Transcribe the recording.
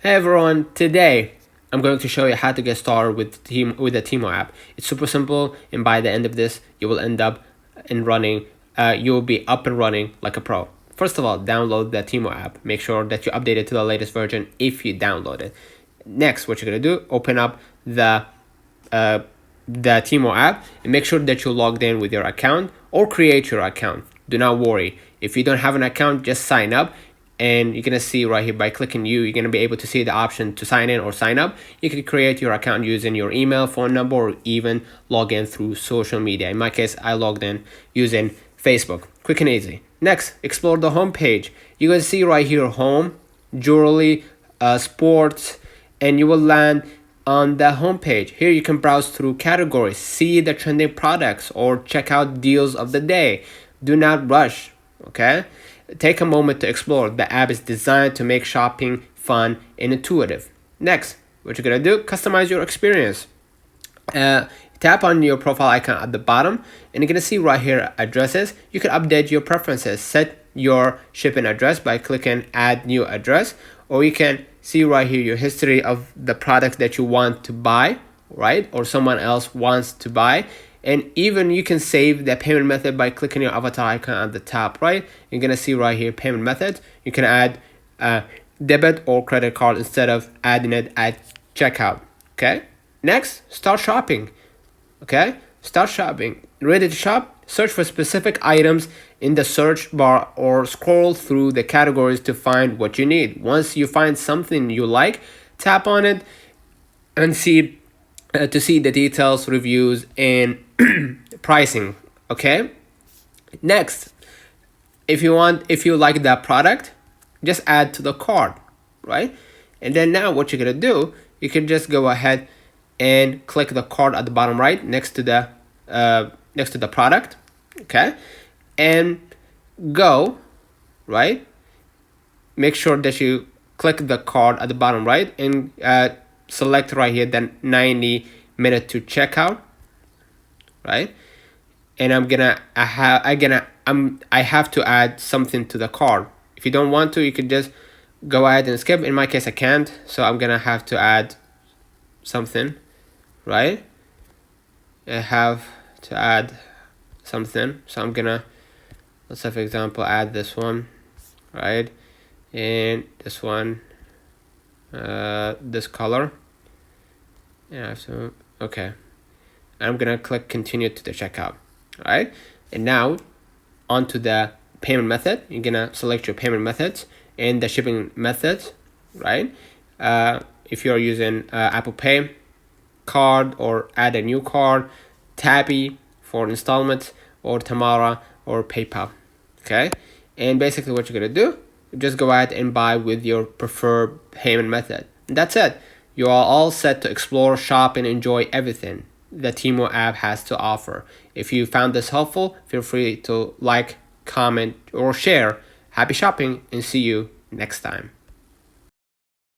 Hey everyone, today I'm going to show you how to get started with the Temu app. It's super simple, and by the end of this, you will end up you will be up and running like a pro. First of all, download the Temu app. Make sure that you update it to the latest version if you download it. Next, what you're gonna do, open up the Temu app and make sure that you logged in with your account or create your account. Do not worry. If you don't have an account, just sign up. And you're gonna see right here by clicking you're gonna be able to see the option to sign in or sign up. You can create your account using your email, phone number, or even log in through social media. In my case, I logged in using Facebook. Quick and easy. Next, explore the home page. You can see right here home, jewelry, sports, and you will land on the home page. Here you can browse through categories, see the trending products, or check out deals of the day. Do not rush, okay? Take a moment to explore. The app is designed to make shopping fun and intuitive. Next, what you're gonna do, customize your experience. Tap on your profile icon at the bottom and you're gonna see right here addresses. You can update your preferences. Set your shipping address by clicking add new address, or you can see right here your history of the products that you want to buy, right? Or someone else wants to buy. And even you can save the payment method by clicking your avatar icon at the top, right? You're gonna see right here payment method. You can add debit or credit card instead of adding it at checkout, okay? Next, start shopping, okay? Start shopping. Ready to shop? Search for specific items in the search bar or scroll through the categories to find what you need. Once you find something you like, tap on it and see to see the details, reviews, and pricing, okay? Next, if you like that product, just add to the cart, right? And then now what you're gonna do, you can just go ahead and click the cart at the bottom right next to the product, okay? And go, right? Make sure that you click the cart at the bottom right and select right here then 90-minute to checkout, right? And I have to add something to the cart. If you don't want to, you can just go ahead and skip. In my case, I can't, so I'm gonna have to add something, right? I have to add something, so I'm gonna, let's say for example, add this one, right? And this one, this color. Yeah, so okay, I'm gonna click continue to the checkout. All right, and now onto the payment method. You're gonna select your payment methods and the shipping methods, right? If you're using Apple Pay, card, or add a new card, Tabby for installments, or Tamara or PayPal, okay? And basically what you're gonna do, just go ahead and buy with your preferred payment method. And that's it. You are all set to explore, shop, and enjoy everything the Temu app has to offer. If you found this helpful, feel free to like, comment, or share. Happy shopping, and see you next time.